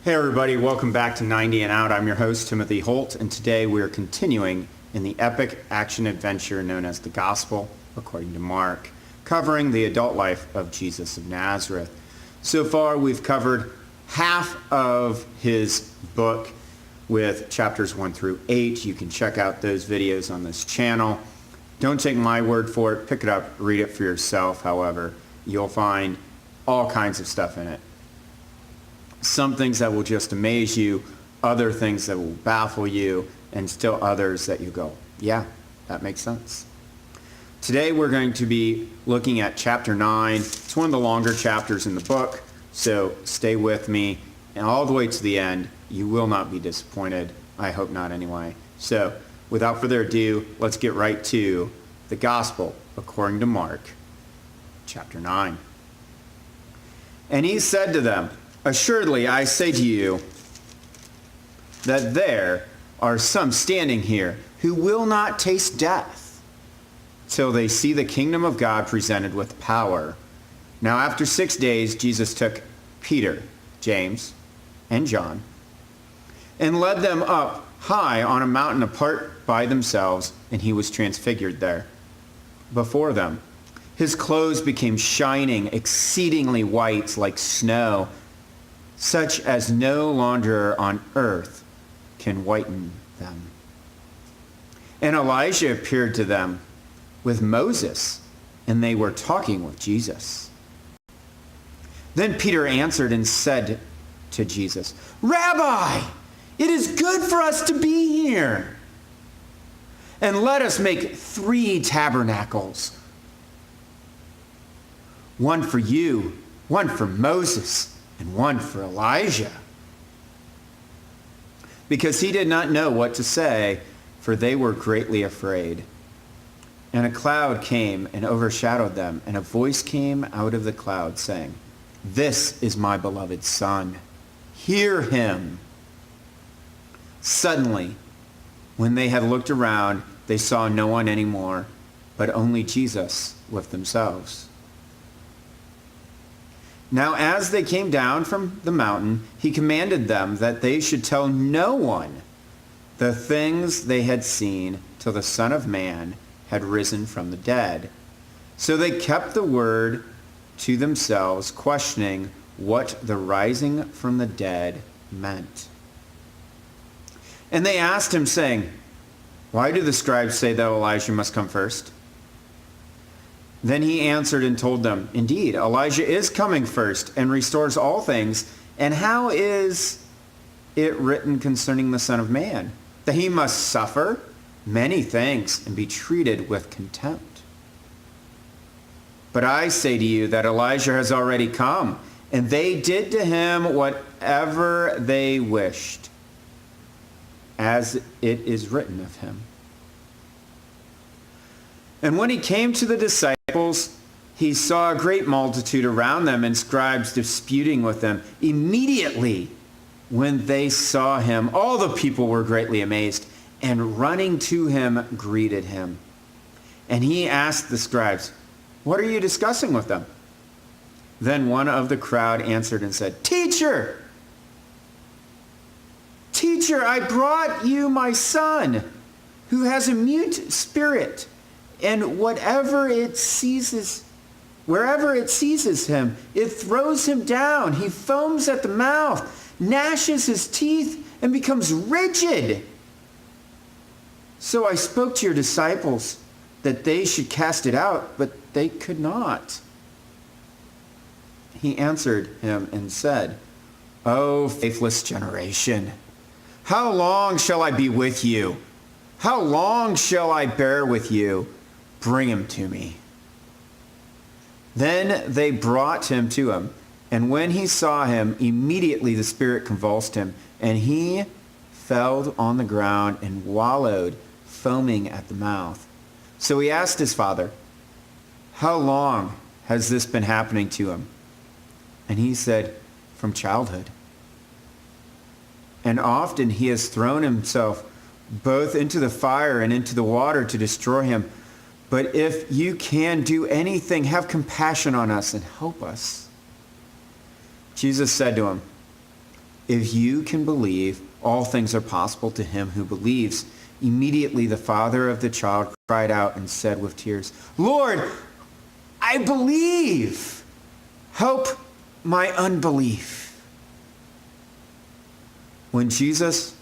Hey everybody, welcome back to 90 and Out. I'm your host, Timothy Holt, and today we're continuing in the epic action-adventure known as the Gospel according to Mark, covering the adult life of Jesus of Nazareth. So far, we've covered half of his book with chapters 1 through 8. You can check out those videos on this channel. Don't take my word for it. Pick it up, read it for yourself, however. You'll find all kinds of stuff in it. Some things that will just amaze you, other things that will baffle you, and still others that you go, yeah, that makes sense. Today we're going to be looking at chapter 9. It's one of the longer chapters in the book, so stay with me and all the way to the end. You will not be disappointed. I hope not anyway. So without further ado, let's get right to the Gospel according to Mark, chapter 9. And he said to them, "Assuredly, I say to you that there are some standing here who will not taste death till they see the kingdom of God presented with power." Now after 6 days, Jesus took Peter, James, and John, and led them up high on a mountain apart by themselves, and he was transfigured there before them. His clothes became shining, exceedingly white like snow, such as no launderer on earth can whiten them. And Elijah appeared to them with Moses, and they were talking with Jesus. Then Peter answered and said to Jesus, "Rabbi, it is good for us to be here. And let us make 3 tabernacles, one for you, one for Moses, and one for Elijah." Because he did not know what to say, for they were greatly afraid. And a cloud came and overshadowed them, and a voice came out of the cloud saying, "This is my beloved Son. Hear him." Suddenly, when they had looked around, they saw no one anymore, but only Jesus with themselves. Now as they came down from the mountain, he commanded them that they should tell no one the things they had seen till the Son of Man had risen from the dead. So they kept the word to themselves, questioning what the rising from the dead meant. And they asked him, saying, "Why do the scribes say that Elijah must come first?" Then he answered and told them, "Indeed, Elijah is coming first and restores all things. And how is it written concerning the Son of Man? That he must suffer many things and be treated with contempt. But I say to you that Elijah has already come, and they did to him whatever they wished, as it is written of him." And when he came to the disciples, he saw a great multitude around them and scribes disputing with them. Immediately, when they saw him, all the people were greatly amazed, and running to him, greeted him. And he asked the scribes, "What are you discussing with them?" Then one of the crowd answered and said, Teacher, I brought you my son, who has a mute spirit. And wherever it seizes him, it throws him down. He foams at the mouth, gnashes his teeth, and becomes rigid. So I spoke to your disciples that they should cast it out, but they could not. He answered him and said, "O faithless generation, how long shall I be with you? How long shall I bear with you? Bring him to me." Then they brought him to him, and when he saw him, immediately the spirit convulsed him, and he fell on the ground and wallowed, foaming at the mouth. So he asked his father, "How long has this been happening to him?" And he said, "From childhood. And often he has thrown himself both into the fire and into the water to destroy him. But if you can do anything, have compassion on us and help us." Jesus said to him, If you can believe, all things are possible to him who believes." Immediately the father of the child cried out and said with tears, "Lord, I believe. Help my unbelief." When Jesus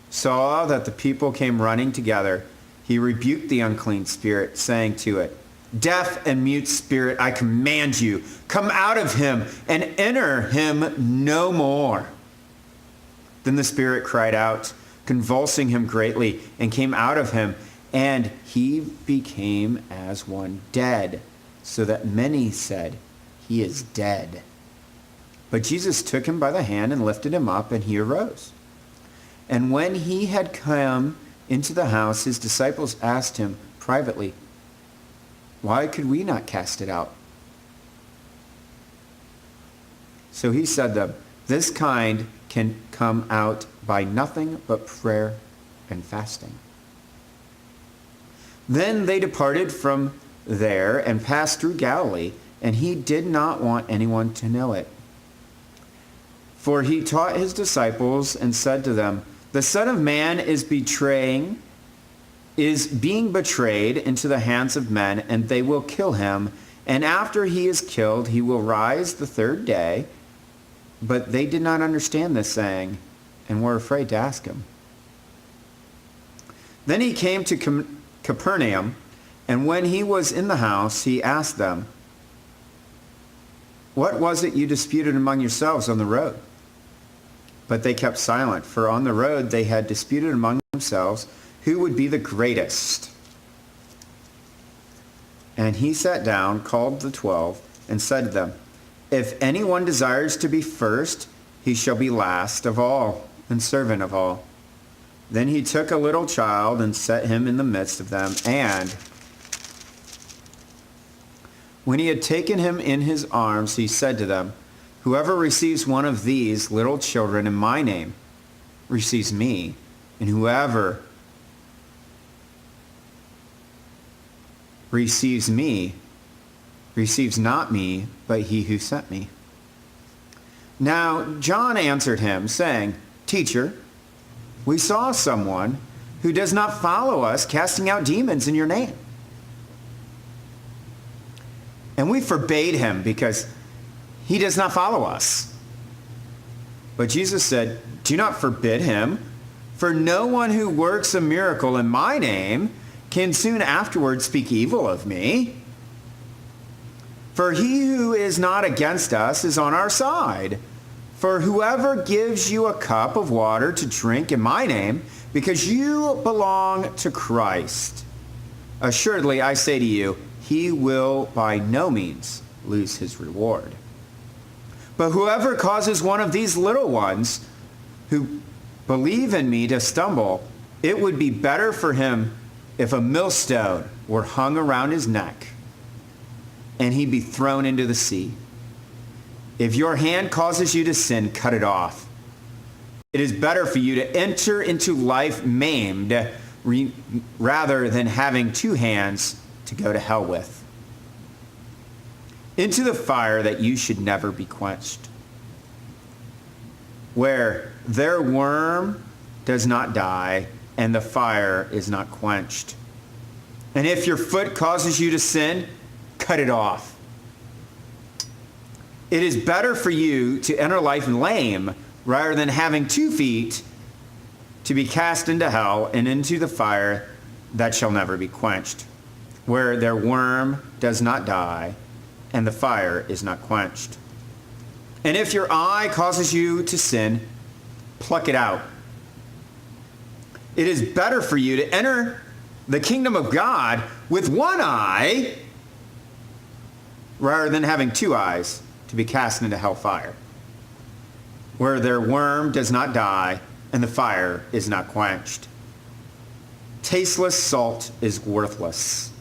saw that the people came running together, he rebuked the unclean spirit, saying to it, "Deaf and mute spirit, I command you, come out of him and enter him no more." Then the spirit cried out, convulsing him greatly, and came out of him, and he became as one dead, so that many said, "He is dead." But Jesus took him by the hand and lifted him up, and he arose. And when he had come into the house, his disciples asked him privately, "Why could we not cast it out?" So he said to them, "This kind can come out by nothing but prayer and fasting." Then they departed from there and passed through Galilee, and he did not want anyone to know it. For he taught his disciples and said to them, "The Son of Man is being betrayed into the hands of men, and they will kill him. And after he is killed, he will rise the third day." But they did not understand this saying, and were afraid to ask him. Then he came to Capernaum, and when he was in the house, he asked them, "What was it you disputed among yourselves on the road?" But they kept silent, for on the road they had disputed among themselves who would be the greatest. And he sat down, called the 12, and said to them, "If anyone desires to be first, he shall be last of all and servant of all." Then he took a little child and set him in the midst of them, and when he had taken him in his arms, he said to them, "Whoever receives one of these little children in my name receives me, and whoever receives me receives not me, but he who sent me." Now John answered him, saying, "Teacher, we saw someone who does not follow us casting out demons in your name. And we forbade him because he does not follow us." But Jesus said, "Do not forbid him, for no one who works a miracle in my name can soon afterwards speak evil of me. For he who is not against us is on our side. For whoever gives you a cup of water to drink in my name, because you belong to Christ, assuredly I say to you, he will by no means lose his reward. But whoever causes one of these little ones who believe in me to stumble, it would be better for him if a millstone were hung around his neck and he be thrown into the sea. If your hand causes you to sin, cut it off. It is better for you to enter into life maimed rather than having two hands to go to hell with, into the fire that you should never be quenched, where their worm does not die and the fire is not quenched. And if your foot causes you to sin, cut it off. It is better for you to enter life lame rather than having 2 feet to be cast into hell and into the fire that shall never be quenched, where their worm does not die and the fire is not quenched. And if your eye causes you to sin, pluck it out. It is better for you to enter the kingdom of God with one eye rather than having 2 eyes to be cast into hellfire, where their worm does not die and the fire is not quenched. Tasteless salt is worthless.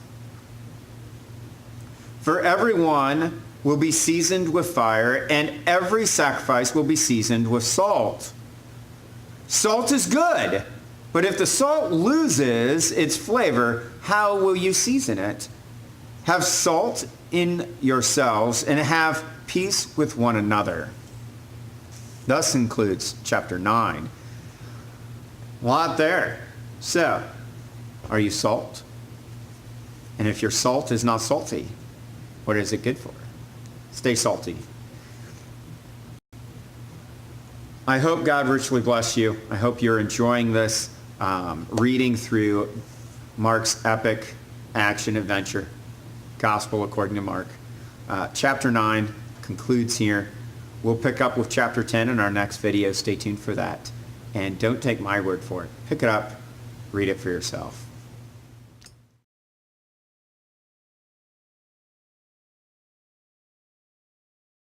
For everyone will be seasoned with fire, and every sacrifice will be seasoned with salt. Salt is good, but if the salt loses its flavor, how will you season it? Have salt in yourselves and have peace with one another. Thus concludes chapter 9. A lot there. So, are you salt? And if your salt is not salty, what is it good for? Stay salty. I hope God richly bless you. I hope you're enjoying this reading through Mark's epic action adventure, Gospel according to Mark. Chapter 9 concludes here. We'll pick up with chapter 10 in our next video. Stay tuned for that. And don't take my word for it. Pick it up, read it for yourself.